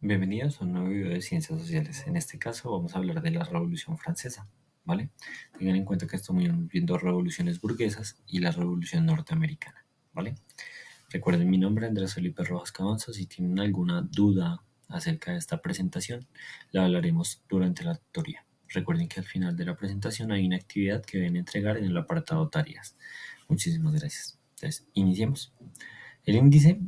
Bienvenidos a un nuevo video de Ciencias Sociales. En este caso vamos a hablar de la Revolución Francesa, ¿vale? Tengan en cuenta que estamos viendo revoluciones burguesas y la Revolución Norteamericana, ¿vale? Recuerden mi nombre, Andrés Felipe Rojas Cabanzo. Si tienen alguna duda acerca de esta presentación, la hablaremos durante la tutoría. Recuerden que al final de la presentación hay una actividad que deben entregar en el apartado tareas. Muchísimas gracias. Entonces, iniciemos. El índice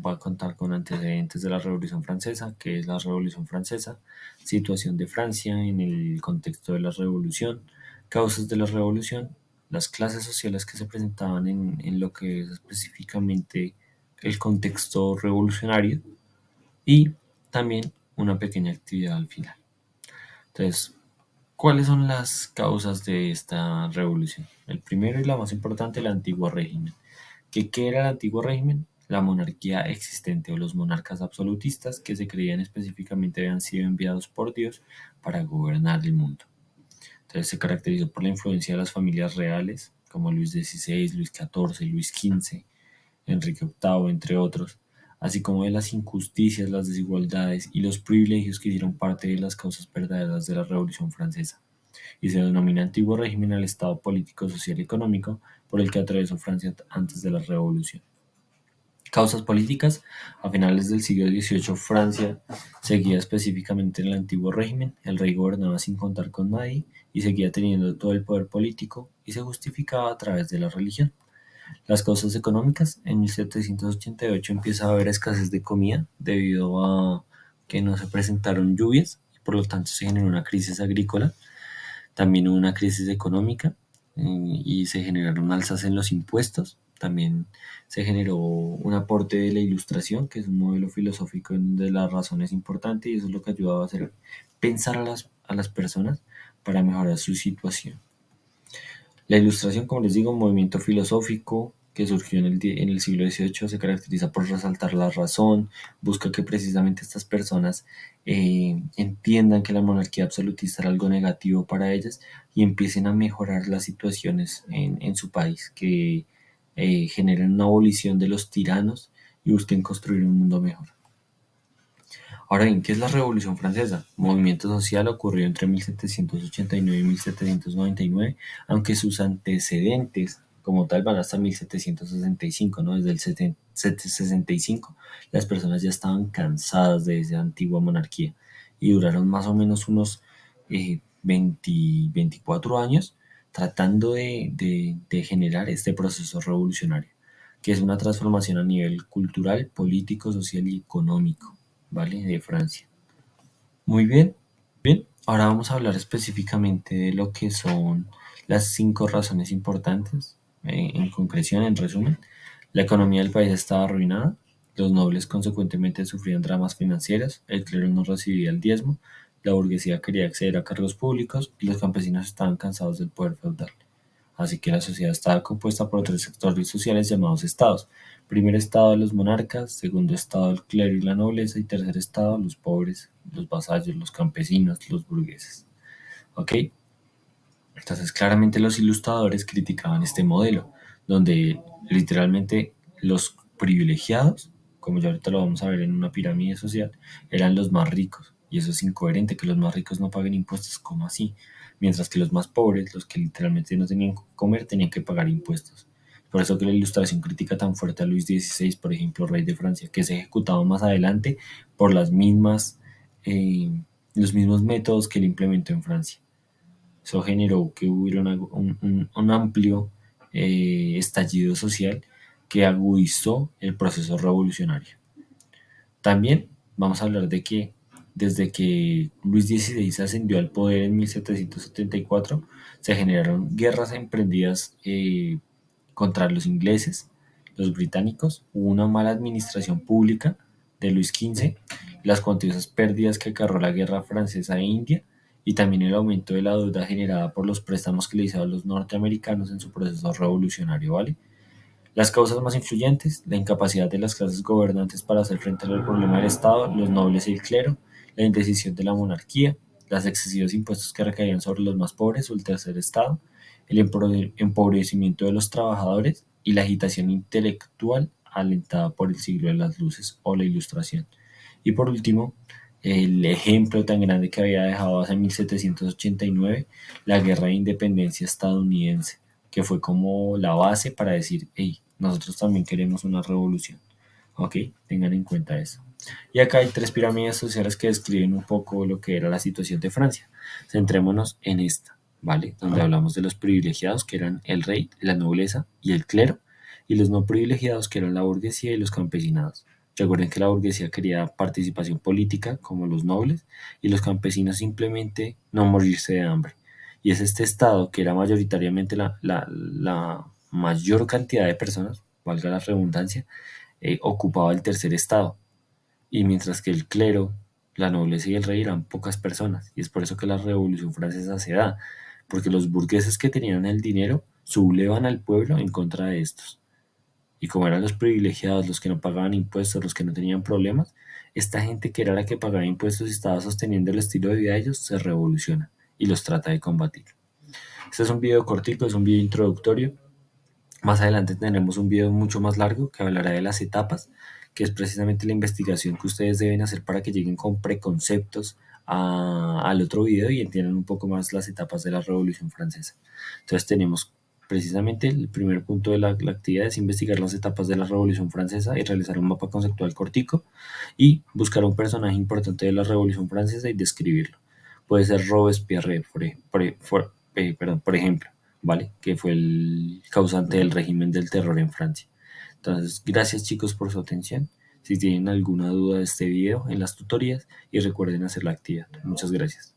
va a contar con antecedentes de la Revolución Francesa, que es la Revolución Francesa, situación de Francia en el contexto de la Revolución, causas de la Revolución, las clases sociales que se presentaban en lo que es específicamente el contexto revolucionario y también una pequeña actividad al final. Entonces, ¿cuáles son las causas de esta revolución? El primero y la más importante, el antiguo régimen. ¿Qué era el antiguo régimen? La monarquía existente o los monarcas absolutistas que se creían específicamente habían sido enviados por Dios para gobernar el mundo. Entonces se caracterizó por la influencia de las familias reales, como Luis XVI, Luis XIV, Luis XV, Enrique VIII, entre otros, así como de las injusticias, las desigualdades y los privilegios que hicieron parte de las causas verdaderas de la Revolución Francesa, y se denomina antiguo régimen al estado político, social y económico por el que atravesó Francia antes de la Revolución. Causas políticas. A finales del siglo XVIII, Francia seguía específicamente en el antiguo régimen. El rey gobernaba sin contar con nadie y seguía teniendo todo el poder político y se justificaba a través de la religión. Las causas económicas. En 1788 empieza a haber escasez de comida debido a que no se presentaron lluvias y por lo tanto se generó una crisis agrícola. También hubo una crisis económica y se generaron alzas en los impuestos. También se generó un aporte de la ilustración, que es un modelo filosófico en donde la razón es importante y eso es lo que ayudaba a hacer pensar a las personas para mejorar su situación. La ilustración, como les digo, un movimiento filosófico que surgió en el siglo XVIII, se caracteriza por resaltar la razón, busca que precisamente estas personas entiendan que la monarquía absolutista era algo negativo para ellas y empiecen a mejorar las situaciones en su país, que generen una abolición de los tiranos y busquen construir un mundo mejor. Ahora bien, ¿qué es la Revolución Francesa? Movimiento social ocurrió entre 1789 y 1799, aunque sus antecedentes como tal van hasta 1765, ¿no? Desde el 65 las personas ya estaban cansadas de esa antigua monarquía y duraron más o menos unos 24 años tratando de generar este proceso revolucionario, que es una transformación a nivel cultural, político, social y económico, ¿vale? De Francia. Muy bien, bien. Ahora vamos a hablar específicamente de lo que son las 5 razones importantes. En concreción, en resumen, la economía del país estaba arruinada, los nobles consecuentemente sufrían dramas financieros, el clero no recibía el diezmo, la burguesía quería acceder a cargos públicos y los campesinos estaban cansados del poder feudal. Así que la sociedad estaba compuesta por 3 sectores sociales llamados estados. Primer estado de los monarcas, segundo estado del clero y la nobleza y tercer estado los pobres, los vasallos, los campesinos, los burgueses. ¿Ok? Entonces claramente los ilustradores criticaban este modelo, donde literalmente los privilegiados, como ya ahorita lo vamos a ver en una pirámide social, eran los más ricos. Y eso es incoherente, que los más ricos no paguen impuestos, ¿cómo así? Mientras que los más pobres, los que literalmente no tenían que comer, tenían que pagar impuestos. Por eso que la ilustración critica tan fuerte a Luis XVI, por ejemplo, rey de Francia, que se ejecutaba más adelante por eh, los mismos métodos que él implementó en Francia. Eso generó que hubiera un amplio estallido social que agudizó el proceso revolucionario. También vamos a hablar de que desde que Luis XVI ascendió al poder en 1774, se generaron guerras emprendidas contra los ingleses, los británicos, hubo una mala administración pública de Luis XV, las cuantiosas pérdidas que acarreó la guerra francesa e India y también el aumento de la deuda generada por los préstamos que le hicieron los norteamericanos en su proceso revolucionario, ¿vale? Las causas más influyentes, la incapacidad de las clases gobernantes para hacer frente al problema del Estado, los nobles y el clero, la indecisión de la monarquía, los excesivos impuestos que recaían sobre los más pobres o el tercer Estado, el empobrecimiento de los trabajadores y la agitación intelectual alentada por el siglo de las luces o la ilustración. Y por último, el ejemplo tan grande que había dejado hace 1789, la Guerra de Independencia estadounidense, que fue como la base para decir, hey, nosotros también queremos una revolución. Ok, tengan en cuenta eso. Y acá hay tres pirámides sociales que describen un poco lo que era la situación de Francia. Centrémonos en esta, ¿vale? Donde hablamos de los privilegiados, que eran el rey, la nobleza y el clero, y los no privilegiados, que eran la burguesía y los campesinados. Recuerden que la burguesía quería participación política, como los nobles, y los campesinos simplemente no morirse de hambre. Y es este estado que era mayoritariamente la mayor cantidad de personas, valga la redundancia, ocupaba el tercer estado, y mientras que el clero, la nobleza y el rey eran pocas personas, y es por eso que la Revolución Francesa se da, porque los burgueses que tenían el dinero sublevan al pueblo en contra de estos. Y como eran los privilegiados, los que no pagaban impuestos, los que no tenían problemas, esta gente que era la que pagaba impuestos y estaba sosteniendo el estilo de vida de ellos, se revoluciona y los trata de combatir. Este es un video cortico, es un video introductorio. Más adelante tendremos un video mucho más largo que hablará de las etapas, que es precisamente la investigación que ustedes deben hacer para que lleguen con preconceptos al otro video y entiendan un poco más las etapas de la Revolución Francesa. Entonces tenemos precisamente el primer punto de la actividad es investigar las etapas de la Revolución Francesa y realizar un mapa conceptual cortico y buscar un personaje importante de la Revolución Francesa y describirlo. Puede ser Robespierre, por ejemplo, ¿vale? Que fue el causante del régimen del terror en Francia. Entonces, gracias chicos por su atención. Si tienen alguna duda de este video, en las tutorías y recuerden hacer la actividad. Muchas gracias.